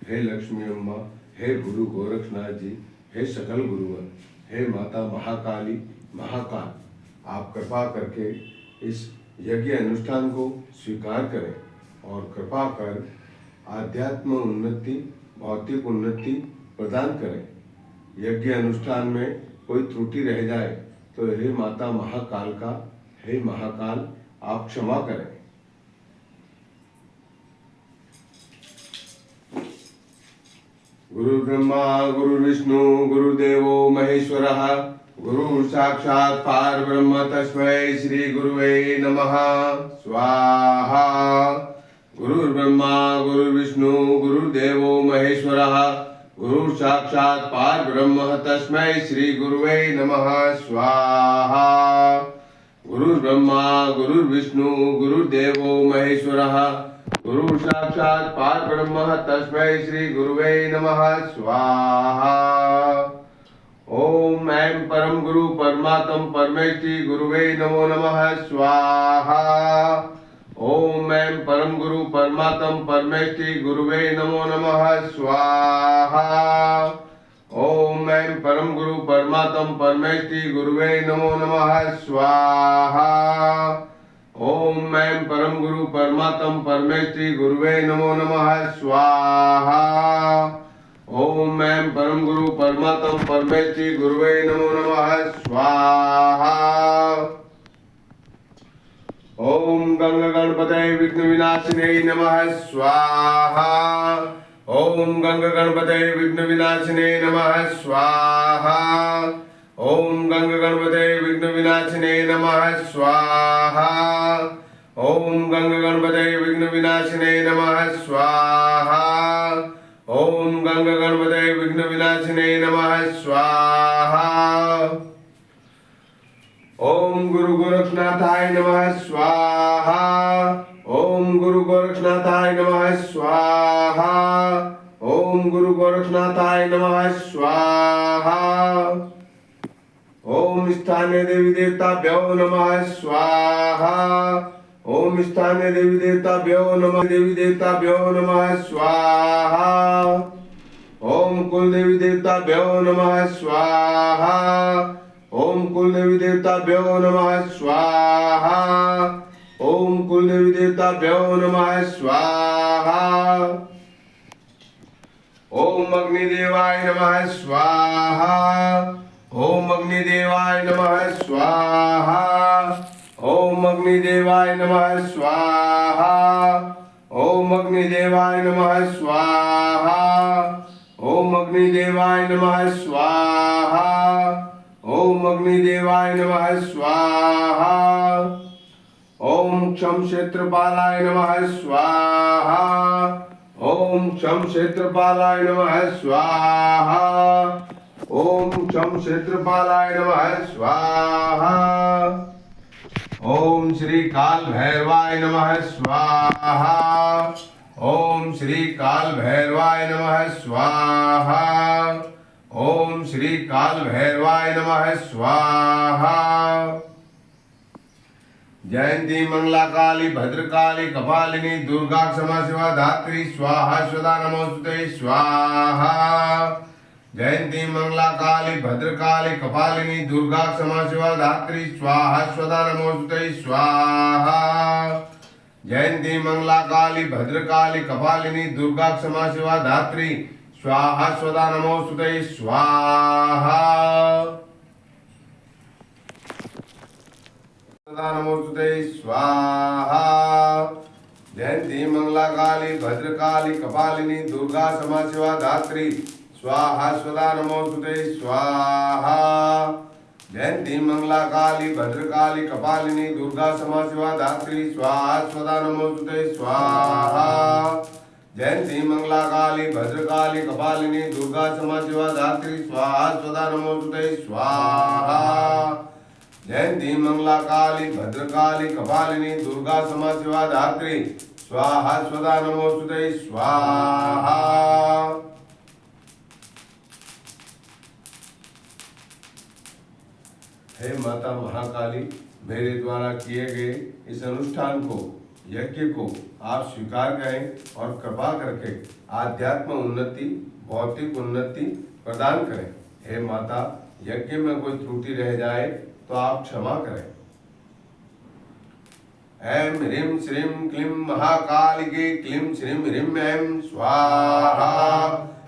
हे लक्ष्मी अम्मा, हे गुरु गोरखनाथ जी, हे सकल गुरुवर, हे माता महाकाली महाकाल, आप कृपा करके इस यज्ञ अनुष्ठान को स्वीकार करें और कृपा कर आध्यात्म उन्नति, भौतिक उन्नति प्रदान करें। यज्ञ अनुष्ठान में कोई त्रुटि रह जाए तो हे माता महाकाल का, हे महाकाल, आप क्षमा करें। गुरु ब्रह्मा गुरु विष्णु गुरुदेवो महेश्वरः, गुरु साक्षात् परब्रह्म तस्मै श्री गुरुवे नमः। स्वाहा। गुरु ब्रह्मा गुरु विष्णु गुरुदेवो महेश्वरः, गुरु साक्षात् परब्रह्म तस्मै श्री गुरुवे नमः। स्वाहा। गुरु ब्रह्मा गुरु विष्णु गुरुदेवो महेश्वरः, गुरु साक्षात् परब्रह्म तस्मै श्री गुरुवे नमः। स्वाहा। ओम ऐं परम गुरु परमात्म परमेष्टि गुरुवे नमो नमः। स्वाहा। ओम ऐं परम गुरु परमात्म परमेष्टि गुरुवे नमो नमः। स्वाहा। ओम ऐं परम गुरु परमात्म परमेष्टि गुरुवे नमो नमः। स्वाहा। ओम ऐं परम गुरु परमात्म परमेष्टि गुरुवे नमो नमः। स्वाहा। ओम ऐं परम गुरु परमात्म परमेष्टि गुरुवे नमो नमः। स्वाहा। ओम गंग गणपतये विघ्न विनाशिने नमः। स्वाहा। ओम गंग गणपतये विघ्न विनाशिने नमः। स्वाहा। ओम गंग गणपतये विघ्न विनाशिने नमः। स्वाहा। ओम गंग गणपतये विघ्न विनाशिने नमः। स्वाहा। ओम गंग गणपतये विघ्न विनाशिने नमः। स्वाहा। ओम गुरु गोरखनाथाय नमः। स्वाहा। ओम गुरु गोरखनाथाय नमः। स्वाहा। ओम गुरु गोरखनाथाय नमः। स्वाहा। ओम स्थानीय देवी देवताभ्यो नमः। स्वाहा। ओम स्थानीय देवी देवताभ्यो नमः। देवी देवताभ्यो नमः। स्वाहा। ओम कुल देवी देवताभ्यो नमः। स्वाहा। ओम कुल देवी देवताभ्यो नमः। स्वाहा। ओम कुल देवी देवताभ्यो नमः। स्वाहा। ओम अग्निदेवाय नमः। स्वाहा। ओम अग्निदेवाय नमः। स्वाहा। ओम अग्निदेवाय नमः। स्वाहा। ओम अग्निदेवाय नमः। स्वाहा। ओम अग्निदेवाय नमः। स्वाहा। ओम अग्निदेवाय नमः। स्वाहा। ओम क्षम क्षेत्रपालाय नमः। स्वाहा। ओम क्षम क्षेत्रपालाय नमः। स्वाहा। ओम क्षम क्षेत्रपालाय नमः। स्वाहा। ओम श्री काल भैरवाय नमः। स्वाहा। ओम श्री काल भैरवाय नमः। स्वाहा। ओम श्री काल भैरवाय नमः। स्वाहा। जयंती मंगला काली भद्रकाली कपालिनी दुर्गा क्षमा शिवा धात्री स्वाहा स्वदा नमोस्तुते। स्वाहा। जयंती मंगला काली भद्रकाली कपालिनी दुर्गा क्षमा शिवा धात्री स्वाहा स्वदा नमोस्तुते। स्वाहा। जयंती मंगला काली भद्रकाली कपालिनी दुर्गा क्षमा शिवा धात्री स्वाहा स्वदा नमोस्तुते। स्वाहा। स्वदा नमोस्तुते। स्वाहा। जयंती मंगला काली भद्रकाली कपालिनी दुर्गा क्षमा शिवा धात्री स्वाहा स्वदा नमोस्तुते। स्वाहा। जयंती मंगला काली भद्रकाली कपालिनी दुर्गा क्षमा शिवा धात्री स्वाहा स्वदा नमोस्तुते। स्वाहा। जयंती मंगला काली भद्रकाली कपालिनी दुर्गा क्षमा शिवा धात्री स्वाहा स्वदा नमोस्तुते। स्वाहा। जयंती मंगला काली भद्रकाली कपालिनी दुर्गा क्षमा शिवा धात्री स्वाहा स्वदा नमोस्तुते। स्वाहा। हे माता महाकाली, मेरे द्वारा किए गए इस अनुष्ठान को यज्ञ को आप स्वीकार करें और कृपा करके आध्यात्म उन्नति, भौतिक उन्नति प्रदान करें। हे माता, यज्ञ में कोई त्रुटि रह जाए तो आप क्षमा करें। ऐं ह्रीं श्रीं क्लीं महाकालिके क्लीं श्रीं ह्रीं ऐं स्वाहा।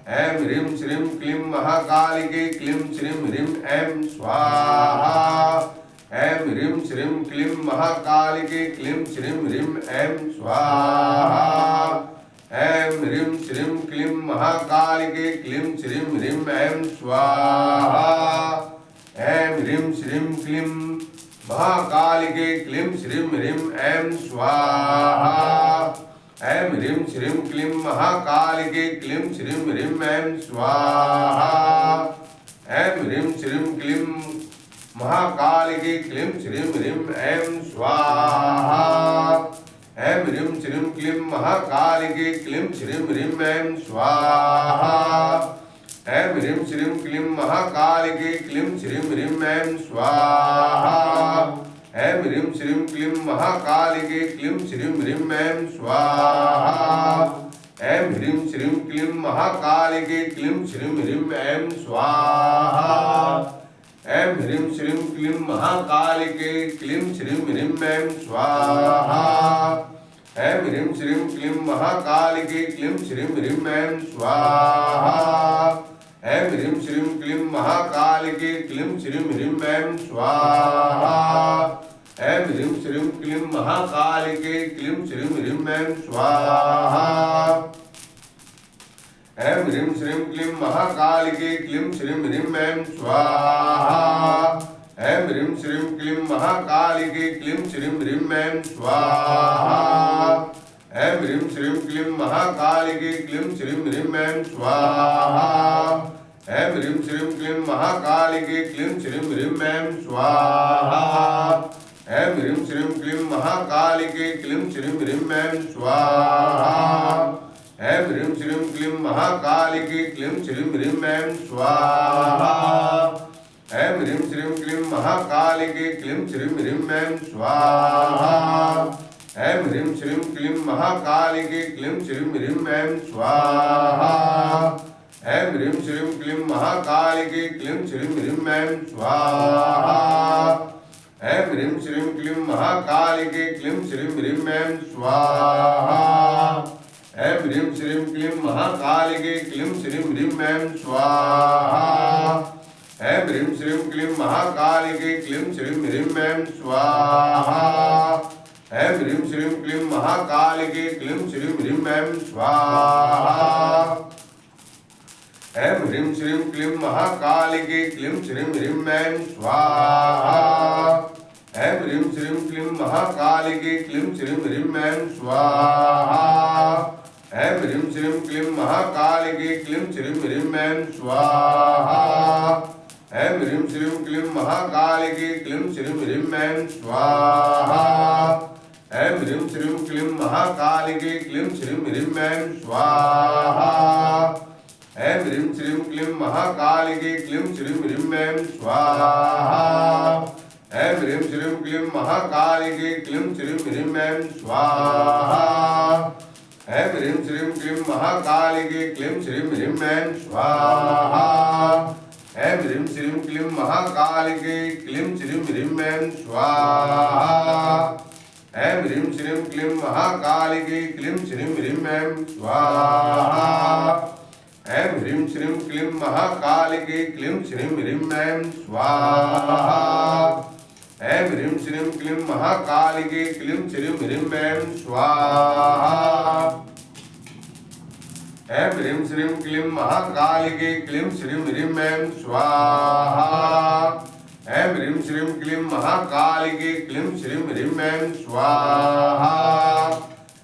ऐं ह्रीं श्रीं क्लीं महाकालिके क्लीं श्रीं ह्रीं ऐं स्वाहा। ऐं ह्रीं श्रीं क्लीं महाकालिके क्लीं श्रीं ह्रीं ऐं स्वाहा। ऐं ह्रीं श्रीं क्लीं महाकालिके क्लीं श्रीं ह्रीं ऐं स्वाहा। ऐं ह्रीं श्रीं क्लीं महाकालिके क्लीं श्रीं ह्रीं ऐं स्वाहा। ऐं ह्रीं श्रीं क्लीं महाकालिके क्लीं श्रीं ह्रीं ऐं स्वाहा। ऐं ह्रीं श्रीं क्लीं महाकालिके क्लीं श्रीं ह्रीं ऐं स्वाहा। ऐं ह्रीं श्रीं क्लीं महाकालिके क्लीं श्रीं ह्रीं ऐं स्वाहा। ऐं ह्रीं श्रीं क्लीं महाकालिके क्लीं श्रीं ह्रीं ऐं स्वाहा। ऐं ह्रीं श्रीं क्लीं महाकालिके क्लीं श्रीं ह्रीं ऐं स्वाहा। ऐं ह्रीं श्रीं क्लीं महाकालिके क्लीं श्रीं ह्रीं ऐं स्वाहा। ऐं ह्रीं श्रीं क्लीं महाकालिके क्लीं श्रीं ह्रीं ऐं स्वाहा। ऐं ह्रीं श्रीं क्लीं महाकालिके क्लीं श्रीं ह्रीं ऐं स्वाहा। ऐं ह्रीं श्रीं क्लीं महाकालिके क्लीं श्रीं ह्रीं ऐं स्वाहा। ऐं ह्रीं श्रीं क्लीं महाकालिके क्लीं श्रीं ह्रीं ऐं स्वाहा। ऐं ह्रीं श्रीं क्लीं महाकालिके क्लीं श्रीं ह्रीं ऐं स्वाहा। ऐं ह्रीं श्रीं क्लीं महाकालिके क्लीं श्रीं ह्रीं ऐं स्वाहा। ऐं ह्रीं श्रीं क्लीं महाकालिके क्लीं श्रीं ह्रीं ऐं स्वाहा। ऐं ह्रीं श्रीं क्लीं महाकालिके क्लीं श्रीं ह्रीं ऐं स्वाहा। ऐं ह्रीं श्रीं क्लीं महाकालिके क्लीं श्रीं ह्रीं ऐं स्वाहा। ऐं ह्रीं श्रीं क्लीं महाकालिके क्लीं श्रीं ह्रीं ऐं स्वाहा। ऐं ह्रीं श्रीं क्लीं महाकालिके क्लीं श्रीं ह्रीं ऐं स्वाहा। ऐं ह्रीं श्रीं क्लीं महाकालिके क्लीं श्रीं ह्रीं ऐं स्वाहा। ऐं ह्रीं श्रीं क्लीं महाकालिके क्लीं श्रीं ह्रीं ऐं स्वाहा। ऐं ह्रीं श्रीं क्लीं महाकालिके क्लीं श्रीं ह्रीं ऐं स्वाहा। ऐं ह्रीं श्रीं क्लीं महाकालिके क्लीं श्रीं ह्रीं ऐं स्वाहा। ऐं ह्रीं श्रीं क्लीं महाकालिके क्लीं श्रीं ह्रीं ऐं स्वाहा। ऐं ह्रीं श्रीं क्लीं महाकालिके क्लीं श्रीं ह्रीं ऐं स्वाहा। ऐं ह्रीं श्रीं क्लीं महाकालिके क्लीं श्रीं ह्रीं ऐं स्वाहा। ऐं ह्रीं श्रीं क्लीं महाकालिके क्लीं श्रीं ह्रीं ऐं स्वाहा। ऐं ह्रीं श्रीं क्लीं महाकालिके क्लीं श्रीं ह्रीं ऐं स्वाहा। ऐं ह्रीं श्रीं क्लीं महाकालिके क्लीं श्रीं ह्रीं ऐं स्वाहा। ऐं ह्रीं श्रीं क्लीं महाकालिके क्लीं श्रीं ह्रीं ऐं स्वाहा। ऐं ह्रीं श्रीं क्लीं महाकालिके क्लीं श्रीं ह्रीं ऐं स्वाहा। ऐं ह्रीं श्रीं क्लीं महाकालिके क्लीं श्रीं ह्रीं ऐं स्वाहा। ऐं ह्रीं श्रीं क्लीं महाकालिके क्लीं श्रीं ह्रीं ऐं स्वाहा। ऐं ह्रीं श्रीं क्लीं महाकालिके क्लीं श्रीं ह्रीं ऐं स्वाहा। ऐं ह्रीं श्रीं क्लीं महाकालिके क्लीं श्रीं ह्रीं ऐं स्वाहा। ऐं ह्रीं श्रीं क्लीं महाकालिके क्लीं श्रीं ह्रीं ऐं स्वाहा। ऐं ह्रीं श्रीं क्लीं महाकालिके क्लीं श्रीं ह्रीं ऐं स्वाहा। ऐं ह्रीं श्रीं क्लीं महाकालिके क्लीं श्रीं ह्रीं ऐं स्वाहा। ऐं ह्रीं श्रीं क्लीं महाकालिके क्लीं श्रीं ह्रीं ऐं स्वाहा।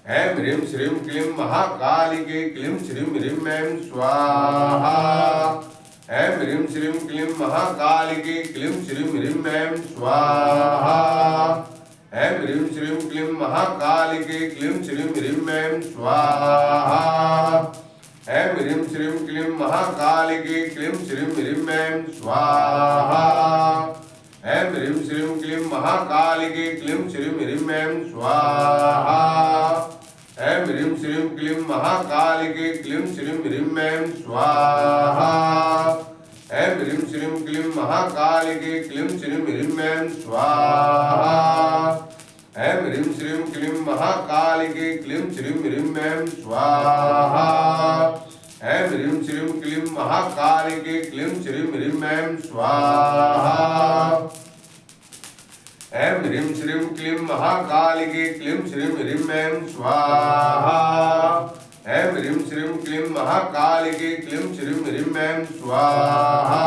ऐं ह्रीं श्रीं क्लीं महाकालिके क्लीं श्रीं ह्रीं ऐं स्वाहा। ऐं ह्रीं श्रीं क्लीं महाकालिके क्लीं श्रीं ह्रीं ऐं स्वाहा। ऐं ह्रीं श्रीं क्लीं महाकालिके क्लीं श्रीं ह्रीं ऐं स्वाहा। ऐं ह्रीं श्रीं क्लीं महाकालिके क्लीं श्रीं ह्रीं ऐं स्वाहा। ऐं ह्रीं श्रीं क्लीं महाकालिके क्लीं श्रीं ह्रीं ऐं स्वाहा। महाकालिके क्लीं श्रीं ह्रीं ऐं स्वाहा ऐं ह्रीं श्रीं क्लीं महाकालिके क्लीं श्रीं ह्रीं ऐं स्वाहा ऐं ह्रीं श्रीं क्लीं महाकालिके क्लीं श्रीं ह्रीं ऐं स्वाहा ऐं ह्रीं श्रीं क्लीं महाकालिके क्लीं श्रीं ह्रीं ऐं स्वाहा ऐं ह्रीं श्रीं क्लीं महाकालिके क्लीं श्रीं ह्रीं ऐं स्वाहा ऐं ह्रीं श्रीं क्लीं महाकालिके क्लीं श्रीं ह्रीं ऐं स्वाहा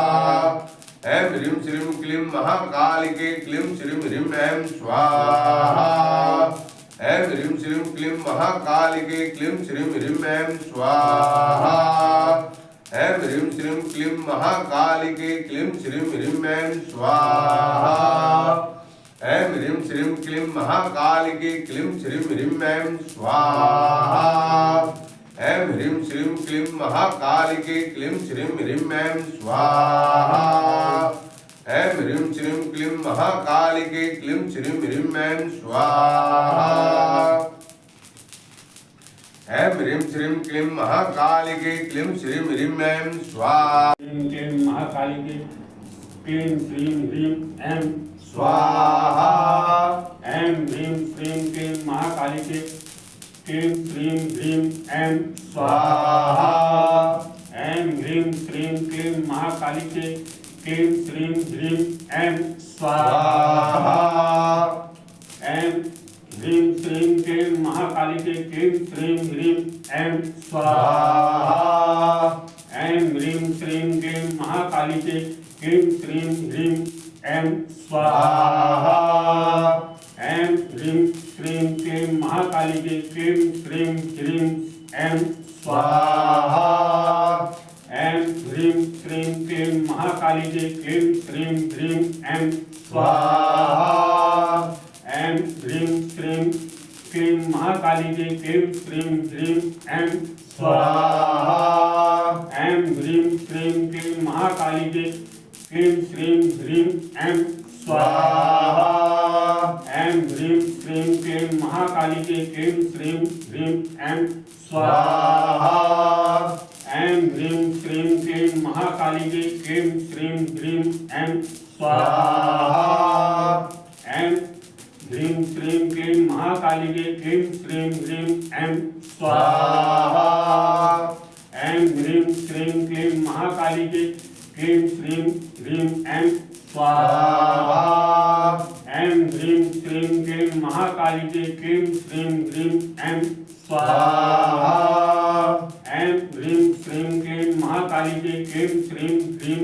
ऐं ह्रीं श्रीं क्लीं महाकालिके क्लीं श्रीं ह्रीं ऐं स्वाहा ऐं ह्रीं श्रीं क्लीं महाकालिके क्लीं श्रीं ह्रीं ऐं स्वाहा ऐं ह्रीं श्रीं क्लीं महाकालिके क्लीं श्रीं ह्रीं ऐं स्वाहा ऐं ह्रीं श्रीं क्लीं महाकालिके क्लीं श्रीं ह्रीं ऐं स्वाहा ऐं ह्रीं श्रीं क्लीं महाकालिके क्लीं श्रीं ह्रीं ऐं स्वाहा ऐं ह्रीं श्रीं क्लीं महाकालिके क्लीं श्रीं ह्रीं ऐं स्वाहा ऐं ह्रीं श्रीं क्लीं महाकालिके क्लीं श्रीं ह्रीं ऐं स्वाहा क्लीं महाकालिके क्लीं श्रीं ह्रीं ऐं स्वाहा ऐं ह्रीं श्रीं क्लीं महाकालिके क्लीं श्रीं ह्रीं ऐं स्वाहा ऐं ह्रीं श्रीं क्लीं महाकालिके क्लीं श्रीं ह्रीं ऐं स्वाहा ऐं ह्रीं श्रीं क्लीं महाकालिके क्लीं श्रीं ह्रीं ऐं स्वाहा ऐं ह्रीं श्रीं क्लीं महाकालिके क्लीं श्रीं ह्रीं ऐं स्वाहा ऐं ह्रीं श्रीं क्लीं महाकालिके क्लीं श्रीं ह्रीं ऐं स्वाहा ऐं ह्रीं श्रीं क्लीं महाकालिके क्लीं श्रीं ह्रीं ऐं स्वाहा ऐं ह्रीं श्रीं क्लीं महाकालिके क्लीं श्रीं ह्रीं ऐं स्वाहा ऐं ह्रीं श्रीं क्लीं महाकालिके क्लीं श्रीं ह्रीं ऐं स्वाहा ऐं ह्रीं श्रीं क्लीं महाकालिके क्लीं श्रीं ह्रीं ऐं स्वाहा ऐं ह्रीं श्रीं क्लीं महाकालिके क्लीं श्रीं ह्रीं ऐं स्वाहा ऐं ह्रीं श्रीं क्लीं महाकालिके क्लीं श्रीं ह्रीं ऐं स्वाहा ऐं ह्रीं श्रीं क्लीं महाकालिके क्लीं श्रीं ह्रीं ऐं स्वाहा ऐं ह्रीं श्रीं क्लीं महाकालिके क्लीं श्रीं ह्रीं ऐं स्वाहा ऐं ह्रीं श्रीं क्लीं महाकालिके क्लीं श्रीं ह्रीं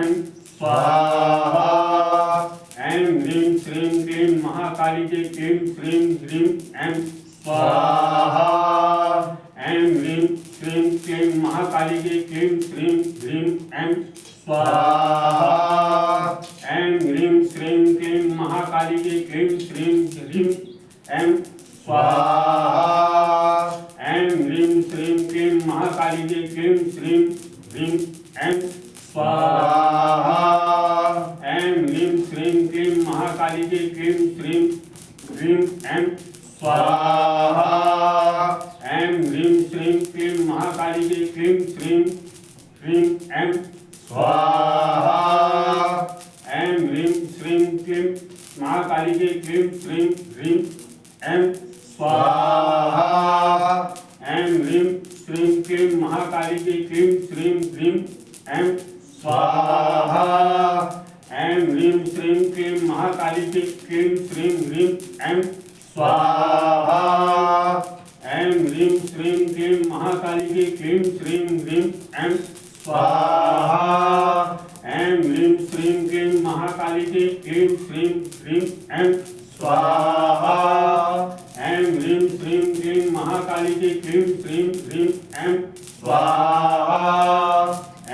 ऐं स्वाहा ऐं ह्रीं श्रीं क्लीं महाकालिके क्लीं श्रीं ह्रीं ऐं स्वाहा ऐं ह्रीं श्रीं क्लीं महाकालिके क्लीं श्रीं ह्रीं ऐं स्वाहा ऐं ह्रीं श्रीं क्लीं महाकालिके क्लीं श्रीं ह्रीं ऐं स्वाहा ऐं ह्रीं श्रीं क्लीं महाकालिके क्लीं श्रीं ह्रीं ऐं स्वाहा ऐं ह्रीं श्रीं क्लीं महाकालिके क्लीं श्रीं ह्रीं ऐं स्वाहा ऐं ह्रीं श्रीं क्लीं महाकालिके क्लीं श्रीं ह्रीं ऐं स्वाहा ऐं ह्रीं श्रीं क्लीं महाकालिके क्लीं श्रीं ह्रीं ऐं स्वाहा ऐं ह्रीं श्रीं क्लीं महाकालिके क्लीं श्रीं ह्रीं ऐं स्वाहा ऐं ह्रीं श्रीं क्लीं महाकालिके क्लीं श्रीं ह्रीं ऐं स्वाहा ऐं ह्रीं श्रीं क्लीं महाकालिके क्लीं श्रीं ह्रीं ऐं स्वाहा ऐं ह्रीं श्रीं क्लीं महाकालिके क्लीं श्रीं ह्रीं ऐं स्वाहा ऐं ह्रीं श्रीं क्लीं महाकालिके क्लीं श्रीं ह्रीं ऐं स्वाहा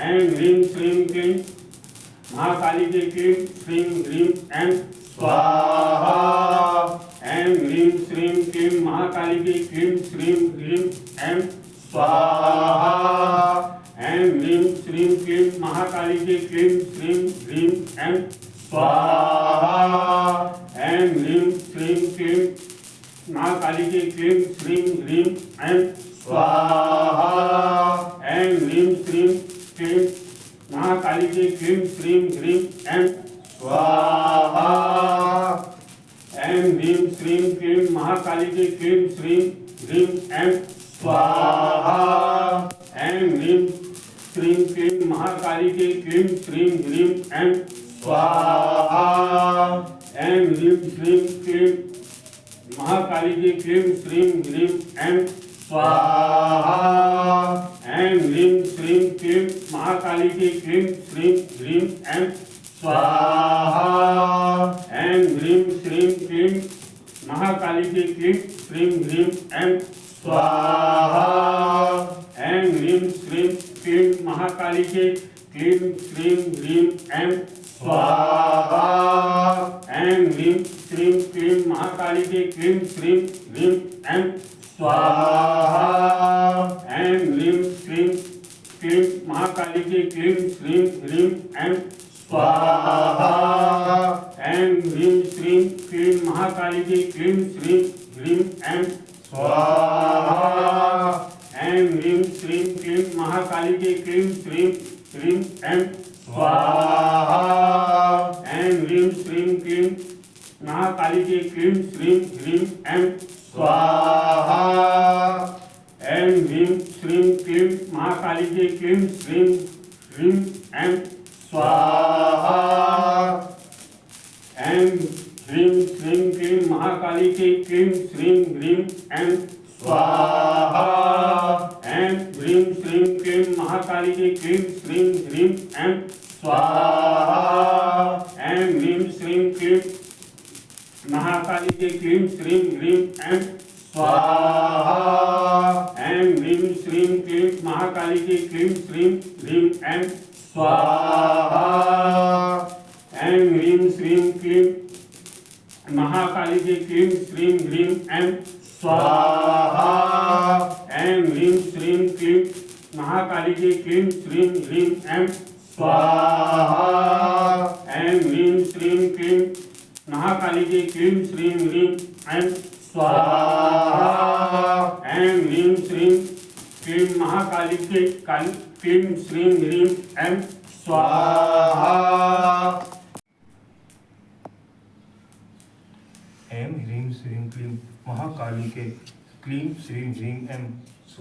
ऐं ह्रीं श्रीं क्लीं महाकालिके क्लीं श्रीं ह्रीं ऐं स्वाहा ऐं ह्रीं श्रीं क्लीं महाकालिके क्लीं श्रीं ह्रीं ऐं स्वाहा ऐं ह्रीं श्रीं क्लीं महाकालिके क्लीं श्रीं ह्रीं ऐं स्वाहा ऐं ह्रीं श्रीं क्लीं महाकालिके क्लीं श्रीं ह्रीं ऐं स्वाहा ऐं ह्रीं श्रीं क्लीं महाकालिके क्लीं श्रीं ह्रीं ऐं स्वाहा ऐं ह्रीं श्रीं क्लीं महाकालिके क्लीं श्रीं ह्रीं ऐं स्वाहा ऐं ह्रीं श्रीं क्लीं महाकालिके क्लीं श्रीं ह्रीं ऐं स्वाहा ऐं ह्रीं श्रीं क्लीं महाकालिके क्लीं श्रीं ह्रीं ऐं स्वाहा ऐं ह्रीं श्रीं क्लीं महाकालिके क्लीं श्रीं ह्रीं ऐं स्वाहा ऐं ह्रीं श्रीं क्लीं महाकालिके क्लीं श्रीं ह्रीं ऐं स्वाहा ऐं ह्रीं श्रीं क्लीं महाकालिके क्लीं श्रीं ह्रीं ऐं स्वाहा ऐं ह्रीं श्रीं क्लीं महाकालिके क्लीं श्रीं ह्रीं ऐं स्वाहा ऐं ह्रीं श्रीं क्लीं महाकालिके क्लीं श्रीं ह्रीं ऐं स्वाहा ऐं ह्रीं श्रीं क्लीं महाकालिके क्लीं श्रीं ह्रीं ऐं स्वाहा ऐं ह्रीं श्रीं क्लीं महाकालिके क्लीं श्रीं ह्रीं ऐं स्वाहा ऐं ह्रीं श्रीं क्लीं महाकालिके क्लीं श्रीं ह्रीं ऐं स्वाहा ऐं ह्रीं श्रीं क्लीं महाकालिके क्लीं श्रीं ह्रीं ऐं स्वाहा ऐं ह्रीं श्रीं क्लीं महाकालिके क्लीं श्रीं ह्रीं ऐं स्वाहा ऐं ह्रीं श्रीं क्लीं महाकालिके क्लीं श्रीं ह्रीं ऐं स्वाहा ऐं ह्रीं श्रीं क्लीं महाकालिके क्लीं श्रीं ह्रीं ऐं स्वाहा ऐं ह्रीं श्रीं क्लीं महाकालिके क्लीं श्रीं ह्रीं ऐं स्वाहा ऐं ह्रीं श्रीं क्लीं महाकालिके क्लीं श्रीं ह्रीं ऐं स्वाहा ऐं ह्रीं श्रीं क्लीं महाकालिके क्लीं श्रीं ह्रीं ऐं स्वाहा ऐं ह्रीं श्रीं क्लीं महाकालिके क्लीं श्रीं ह्रीं ऐं स्वाहा ऐं ह्रीं श्रीं क्लीं महाकालिके क्लीं श्रीं ह्रीं ऐं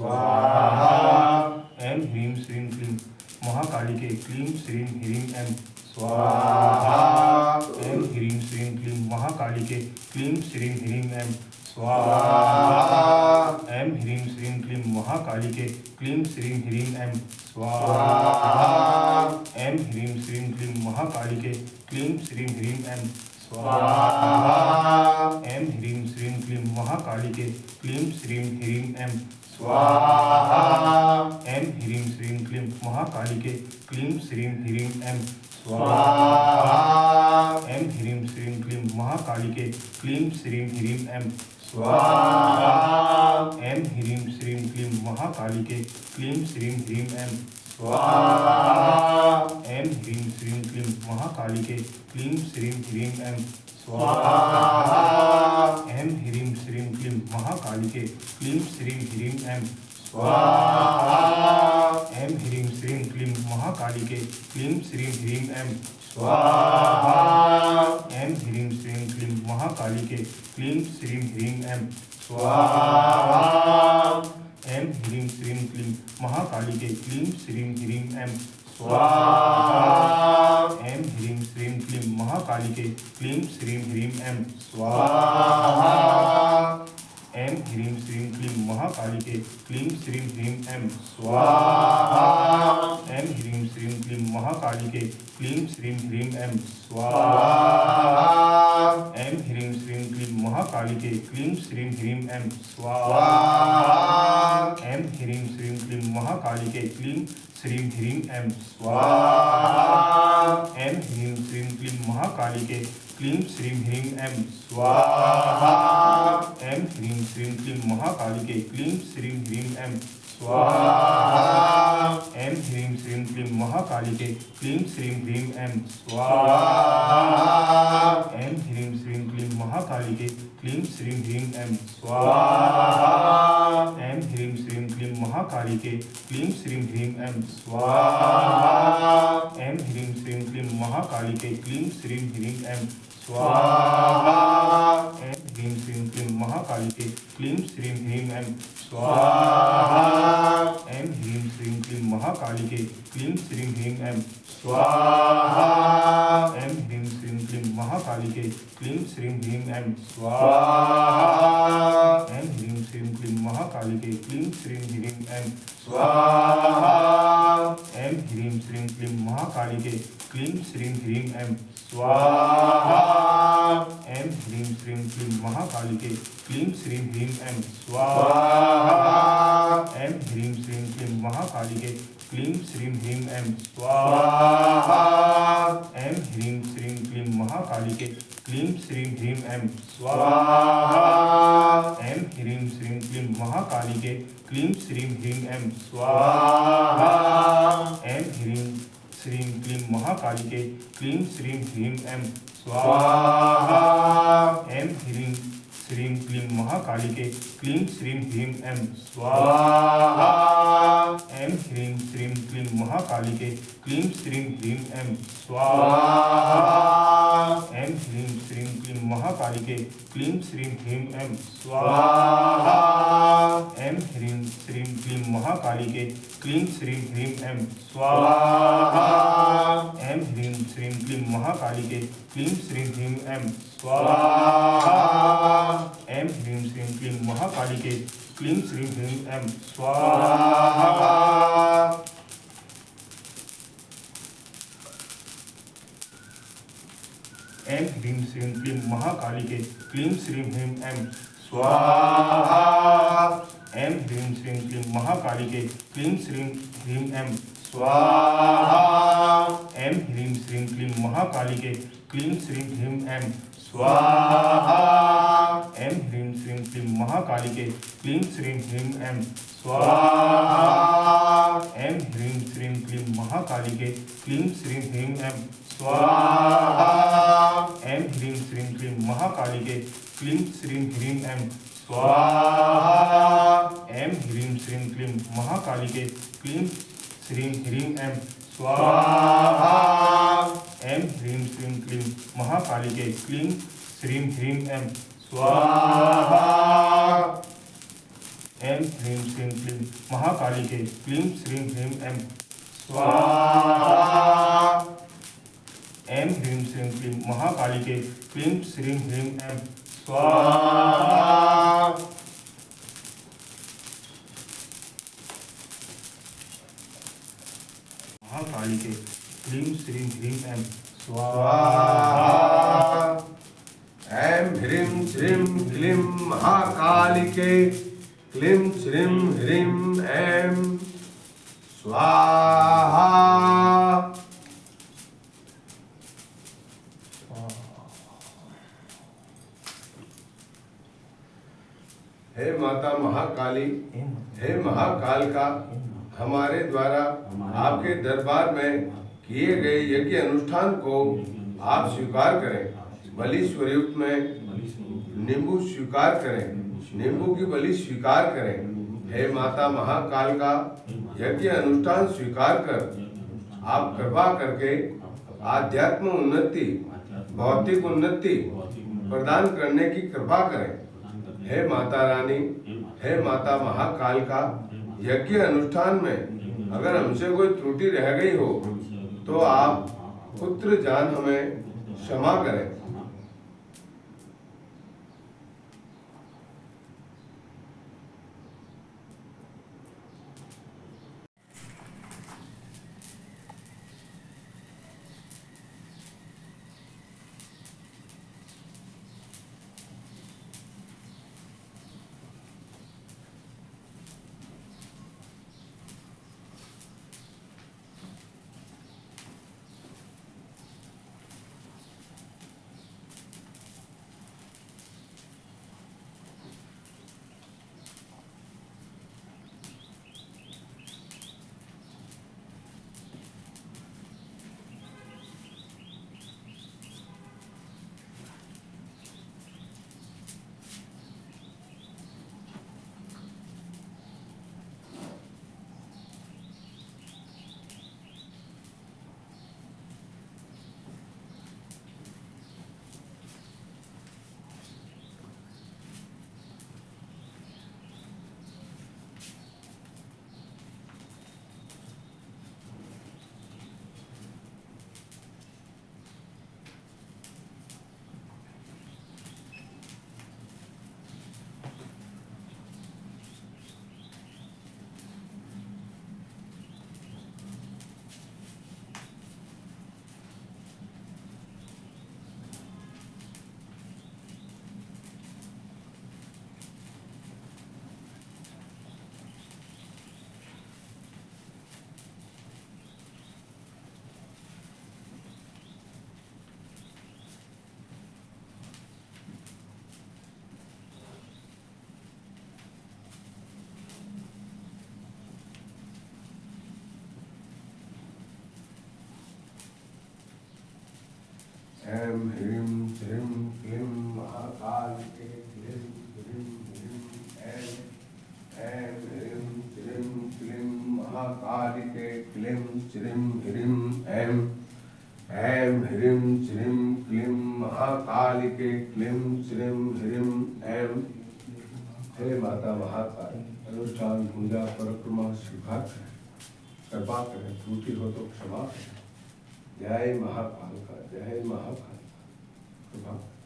स्वाहा ऐं ह्रीं श्रीं क्लीं महाकालिके क्लीं श्रीं ह्रीं ऐं स्वाहा ऐं ह्रीं श्रीं क्लीं महाकालिके क्लीं श्रीं ह्रीं ऐं स्वाहा ऐं ह्रीं श्रीं क्लीं महाकालिके क्लीं श्रीं ह्रीं ऐं स्वाहा ऐं ह्रीं श्रीं क्लीं महाकालिके क्लीं श्रीं ह्रीं ऐं स्वाहा ऐं ह्रीं श्रीं क्लीं महाकालिके क्लीं श्रीं ह्रीं ऐं स्वाहा ऐं ह्रीं श्रीं क्लीं महाकालिके क्लीं श्रीं ह्रीं ऐं स्वाहा ऐं ह्रीं श्रीं क्लीं महाकालिके क्लीं श्रीं ह्रीं ऐं स्वाहा ऐं ह्रीं श्रीं क्लीं महाकालिके क्लीं श्रीं ह्रीं ऐं स्वाहा ऐं ह्रीं श्रीं क्लीं महाकालिके क्लीं श्रीं ह्रीं ऐं स्वाहा ऐं ह्रीं श्रीं क्लीं महाकालिके क्लीं श्रीं ह्रीं ऐं स्वाहा ऐं ह्रीं श्रीं क्लीं महाकालिके क्लीं श्रीं ह्रीं ऐं स्वाहा ऐं ह्रीं श्रीं क्लीं महाकालिके क्लीं श्रीं ह्रीं ऐं स्वाहा ऐं ह्रीं श्रीं क्लीं महाकालिके क्लीं श्रीं ह्रीं ऐं स्वाहा ऐं ह्रीं श्रीं क्लीं महाकालिके क्लीं श्रीं ह्रीं ऐं स्वाहा ऐं ह्रीं श्रीं क्लीं महाकालिके क्लीं श्रीं ह्रीं ऐं स्वाहा ऐं ह्रीं श्रीं क्लीं महाकालिके क्लीं श्रीं ह्रीं ऐं स्वाहा ऐं ह्रीं श्रीं क्लीं महाकालिके क्लीं श्रीं ह्रीं ऐं स्वाहा ऐं ह्रीं श्रीं क्लीं महाकालिके क्लीं श्रीं ह्रीं ऐं स्वाहा ऐं ह्रीं श्रीं क्लीं महाकालिके क्लीं श्रीं ह्रीं ऐं स्वाहा ऐं ह्रीं श्रीं क्लीं महाकालिके क्लीं श्रीं ह्रीं ऐं स्वाहा ऐं ह्रीं श्रीं क्लीं महाकालिके क्लीं श्रीं ह्रीं ऐं स्वाहा ऐं ह्रीं श्रीं क्लीं महाकालिके क्लीं श्रीं ह्रीं ऐं स्वाहा ऐं ह्रीं श्रीं क्लीं महाकालिके क्लीं श्रीं ह्रीं ऐं स्वाहा ऐं ह्रीं श्रीं क्लीं महाकाली के क्लीं श्रीं ह्रीं ऐं स्वाहा ऐं ह्रीं श्रीं क्लीं महाकाली के क्लीं श्रीं ह्रीं ऐं स्वाहा ऐं ह्रीं श्रीं क्लीं महाकाली के क्लीं श्रीं ह्रीं ऐं स्वाहा ऐं ह्रीं श्रीं क्लीं महाकाली के क्लीं श्रीं ह्रीं ऐं स्वाहा ऐं ह्रीं श्रीं क्लीं महाकाली के क्लीं श्रीं ह्रीं ऐं स्वाहा ऐं ह्रीं श्रीं क्लीं महाकाली के क्लीं श्रीं ह्रीं ऐं स्वाहा ऐं ह्रीं श्रीं क्लीं महाकाली के क्लीं श्रीं ह्रीं ऐं स्वाहा ऐं ह्रीं श्रीं क्लीं महाकाली के क्लीं श्रीं ह्रीं ऐं स्वाहा ऐं ह्रीं श्रीं क्लीं महाकाली के क्लीं श्रीं ह्रीं ऐं स्वाहा ऐं ह्रीं श्रीं क्लीं महाकाली के क्लीं श्रीं ह्रीं ऐं स्वाहा ऐं ह्रीं श्रीं क्लीं महाकाली के क्लीं श्रीं ह्रीं ऐं स्वाहा ऐं ह्रीं श्रीं क्लीं महाकाली के क्लीं श्रीं ह्रीं ऐं स्वाहा ऐं ह्रीं श्रीं क्लीं महाकाली के क्लीं श्रीं ह्रीं ऐं स्वाहा ऐं ह्रीं श्रीं क्लीं महाकाली के क्लीं श्रीं ह्रीं ऐं स्वाहा ऐं ह्रीं श्रीं क्लीं महाकाली के क्लीं श्रीं ह्रीं ऐं स्वाहा ऐं ह्रीं श्रीं क्लीं महाकाली के क्लीं श्रीं ह्रीं ऐं स्वाहा ऐं ह्रीं श्रीं क्लीं महाकाली के क्लीं श्रीं ह्रीं ऐं स्वाहा ऐं ह्रीं श्रीं क्लीं महाकाली के क्लीं श्रीं ह्रीं ऐं स्वाहा ऐं ह्रीं श्रीं क्लीं महाकाली के क्लीं श्रीं ह्रीं ऐं स्वाहा ऐं ह्रीं श्रीं क्लीं महाकाली के क्लीं श्रीं ह्रीं ऐं स्वाहा ऐं ह्रीं श्रीं क्लीं महाकाली के क्लीं श्रीं ह्रीं ऐं स्वाहा ऐं ह्रीं श्रीं क्लीं महाकाली के क्लीं श्रीं ह्रीं ऐं स्वाहा ऐं ह्रीं श्रीं क्लीं महाकाली के क्लीं श्रीं ह्रीं ऐं स्वाहा ऐं ह्रीं श्रीं क्लीं महाकाली के क्लीं श्रीं ह्रीं ऐं स्वाहा ऐं ह्रीं श्रीं क्लीं महाकाली के क्लीं श्रीं ह्रीं ऐं स्वाहा ऐं ह्रीं श्रीं क्लीं महाकाली के क्लीं श्रीं ह्रीं ऐं स्वाहा ऐं ह्रीं श्रीं क्लीं महाकाली के क्लीं श्रीं ह्रीं ऐं स्वाहा ऐं ह्रीं श्रीं क्लीं महाकाली के क्लीं श्रीं ह्रीं ऐं स्वाहा महाकाली के क्लीं श्रीं ह्रीं ऐं स्वाहा ऐं ह्रीं श्रीं क्लीं महाकालिके क्लीं श्रीं ह्रीं ऐं स्वाहा हे माता महाकाली, हे महाकाल का, हमारे द्वारा आपके दरबार में किए गए यज्ञ अनुष्ठान को आप स्वीकार करें। बलि स्वरूप में नींबू स्वीकार करें, नींबू की बलि स्वीकार करें। हे माता महाकाल का, यज्ञ अनुष्ठान स्वीकार कर आप कृपा करके आध्यात्म उन्नति, भौतिक उन्नति प्रदान करने की कृपा करें। हे माता रानी, हे माता महाकाल का, यज्ञ अनुष्ठान में अगर हमसे कोई त्रुटि रह गई हो तो आप पुत्र जान हमें क्षमा करें। ऐं ह्रीं श्रीं क्लीं महाकालिके क्लीं श्रीं ह्रीं ऐं ह्रीं श्रीं क्लीं महाकालिके क्लीं श्रीं ह्रीं ऐं ह्रीं श्रीं क्लीं महाकालिके क्लीं श्रीं ह्रीं ऐं। हे माता महाकाल, अनुष्ठान पूजा परिक्रमा स्वीकार करें, कृपा करें, त्रुटि हो तो क्षमा करें। जय महाकाल का, जय महाकाल का, कृपा करें।